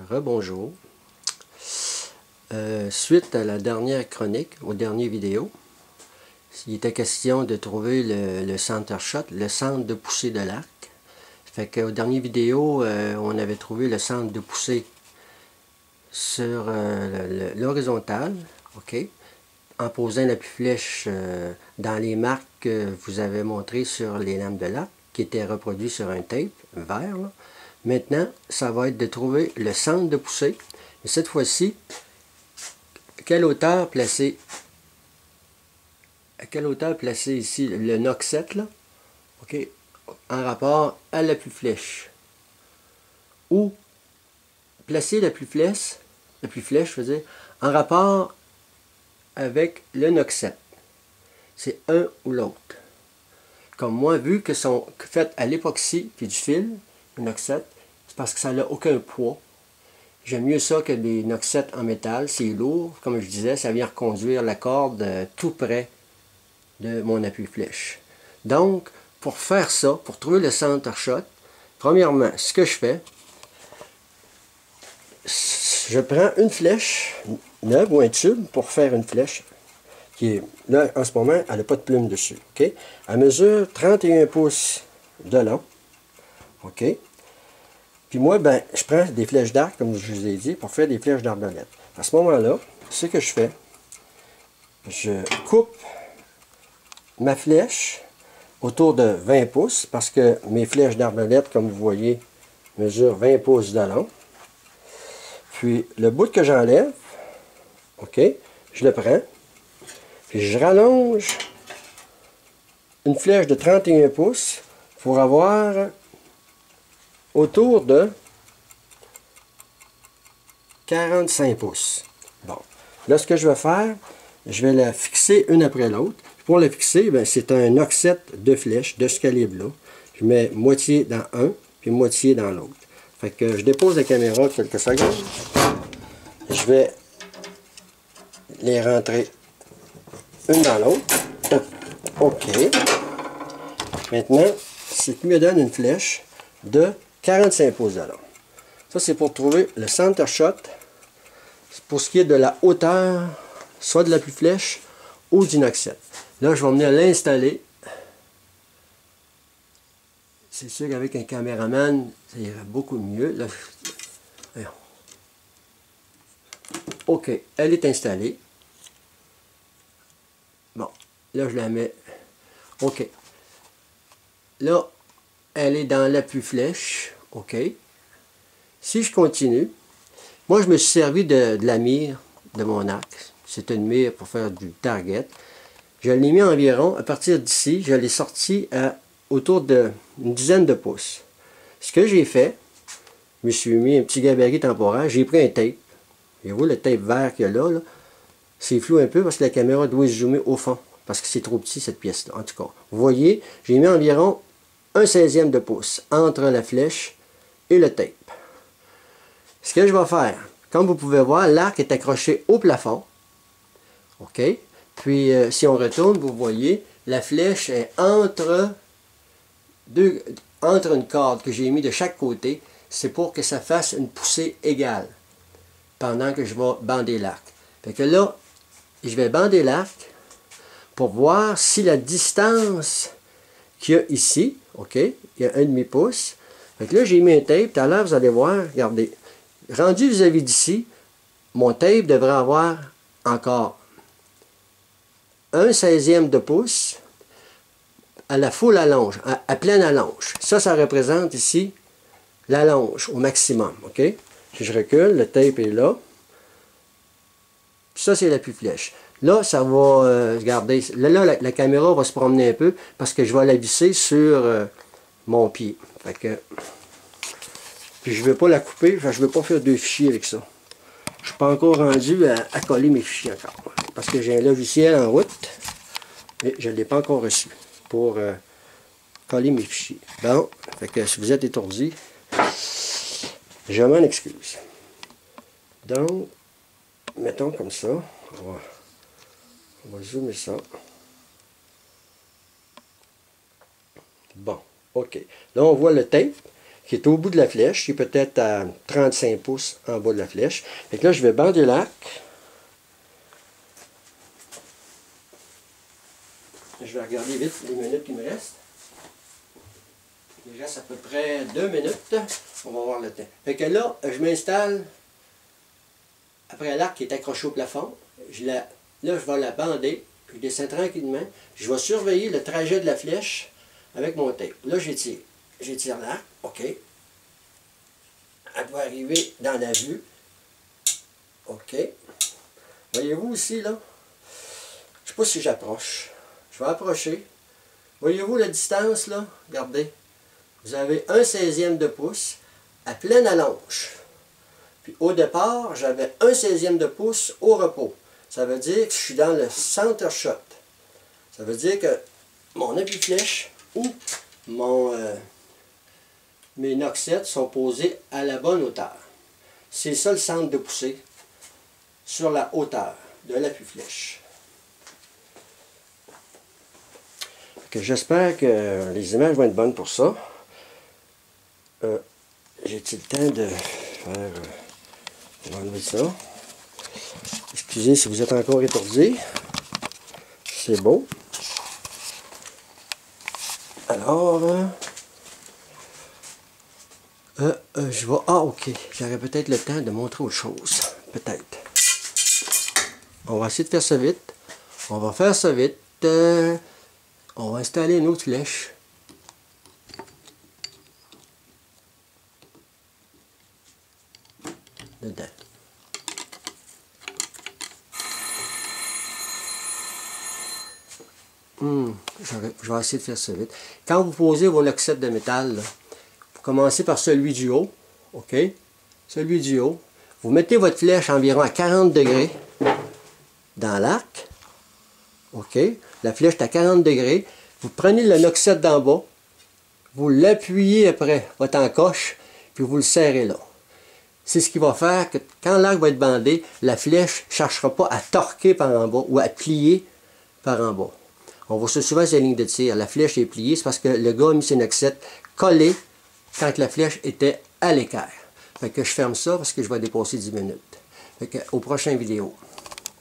Rebonjour. Suite à la dernière chronique, aux dernières vidéos, il était question de trouver le center shot, le centre de poussée de l'arc. Fait qu'aux dernières vidéos, on avait trouvé le centre de poussée sur l'horizontale, ok, en posant la flèche dans les marques que vous avez montrées sur les lames de l'arc, qui étaient reproduites sur un tape vert, là. Maintenant, ça va être de trouver le centre de poussée. Mais cette fois-ci, à quelle hauteur placer ici le Nock 7 là, ok, en rapport à l'appui flèche. Ou placer l'appui flèche, je veux dire, en rapport avec le Nock 7. C'est un ou l'autre. Comme moi, vu que sont faites à l'époxy puis du fil, le Nock 7, c'est parce que ça n'a aucun poids. J'aime mieux ça que les Nock 7 en métal, c'est lourd. Comme je disais, ça vient reconduire la corde tout près de mon appui flèche. Donc, pour faire ça, pour trouver le center shot, premièrement, ce que je fais, je prends une flèche neuve ou un tube pour faire une flèche qui est, là, en ce moment, elle n'a pas de plume dessus. Okay? Elle mesure 31 pouces de long. OK? Puis moi, ben, je prends des flèches d'arc, comme je vous ai dit, pour faire des flèches d'arbalète. À ce moment-là, ce que je fais, je coupe ma flèche autour de 20 pouces, parce que mes flèches d'arbalète, comme vous voyez, mesurent 20 pouces de long. Puis le bout que j'enlève, ok, je le prends, puis je rallonge une flèche de 31 pouces pour avoir autour de 45 pouces. Bon, là ce que je vais faire, je vais la fixer une après l'autre. Pour la fixer, c'est un Nock 7 de flèches de ce calibre-là. Je mets moitié dans un, puis moitié dans l'autre. Fait que je dépose la caméra quelques secondes. Je vais les rentrer une dans l'autre. OK. Maintenant, ce qui me donne une flèche de 45 pouces de long. Ça, c'est pour trouver le center shot. Pour ce qui est de la hauteur, soit de l'appui flèche ou du Nock 7. Là, je vais venir l'installer. C'est sûr qu'avec un caméraman, ça irait beaucoup mieux. Là, OK, elle est installée. Bon, là, je la mets. OK. Là, elle est dans l'appui flèche. OK. Si je continue, moi, je me suis servi de la mire de mon arc. C'est une mire pour faire du target. Je l'ai mis environ, à partir d'ici, je l'ai sorti à autour d'une dizaine de pouces. Ce que j'ai fait, je me suis mis un petit gabarit temporaire, j'ai pris un tape. Et vous, le tape vert qu'il y a là, c'est flou un peu parce que la caméra doit se zoomer au fond, parce que c'est trop petit cette pièce-là. En tout cas, vous voyez, j'ai mis environ 1/16e de pouce entre la flèche et le tape. Ce que je vais faire, comme vous pouvez voir, l'arc est accroché au plafond. OK? Puis, si on retourne, vous voyez, la flèche est entre une corde que j'ai mis de chaque côté. C'est pour que ça fasse une poussée égale pendant que je vais bander l'arc. Fait que là, je vais bander l'arc pour voir si la distance qu'il y a ici, OK, il y a 1/2 pouce. Fait que là, j'ai mis un tape. Tout à l'heure, vous allez voir, regardez, rendu vis-à-vis d'ici, mon tape devrait avoir encore 1/16e de pouce à la full allonge, à pleine allonge. Ça représente ici l'allonge au maximum. OK? Si je recule, le tape est là. Ça, c'est l'appui flèche. Là, ça va, regardez, là la caméra va se promener un peu parce que je vais la visser sur mon pied. Fait que, puis je ne vais pas la couper, je ne vais pas faire deux fichiers avec ça. Je ne suis pas encore rendu à coller mes fichiers encore. Parce que j'ai un logiciel en route, mais je ne l'ai pas encore reçu pour coller mes fichiers. Bon, fait que si vous êtes étourdi, je m'en excuse. Donc, mettons comme ça. On va zoomer ça. Bon, OK. Là, on voit le tape qui est au bout de la flèche, qui est peut-être à 35 pouces en bas de la flèche. Fait que là, je vais bander l'arc. Je vais regarder vite les minutes qui me restent. Il reste à peu près 2 minutes. On va voir le temps. Fait que là, je m'installe après l'arc qui est accroché au plafond. Là, je vais la bander. Je descends tranquillement. Je vais surveiller le trajet de la flèche avec mon tape. Là, j'étire. J'étire l'arc. OK. Elle doit arriver dans la vue. OK. Voyez-vous ici, là? Je ne sais pas si j'approche. Je vais approcher. Voyez-vous la distance, là? Regardez. Vous avez 1/16e de pouce à pleine allonge. Puis au départ, j'avais 1/16e de pouce au repos. Ça veut dire que je suis dans le center shot. Ça veut dire que mon appui-flèche ou mes noxettes sont posés à la bonne hauteur. C'est ça le centre de poussée sur la hauteur de l'appui-flèche. J'espère que les images vont être bonnes pour ça. J'ai-t-il le temps de faire... je vais enlever ça. Excusez si vous êtes encore étourdi. C'est beau. Alors... je vais... Ah, ok. J'aurais peut-être le temps de montrer autre chose. Peut-être. On va essayer de faire ça vite. On va faire ça vite. On va installer une autre flèche. Dedans. Je vais essayer de faire ça vite. Quand vous posez vos noxettes de métal, là, vous commencez par celui du haut. OK? Celui du haut. Vous mettez votre flèche environ à 40 degrés dans l'arc. OK? La flèche est à 40 degrés. Vous prenez le noxette d'en bas. Vous l'appuyez après votre encoche. Puis vous le serrez là. C'est ce qui va faire que quand l'arc va être bandé, la flèche ne cherchera pas à torquer par en bas ou à plier par en bas. On voit ça souvent sur les lignes de tir. La flèche est pliée, c'est parce que le gars a mis ses noxettes collés quand la flèche était à l'équerre. Fait que je ferme ça parce que je vais dépasser 10 minutes. Fait que, au prochain vidéo.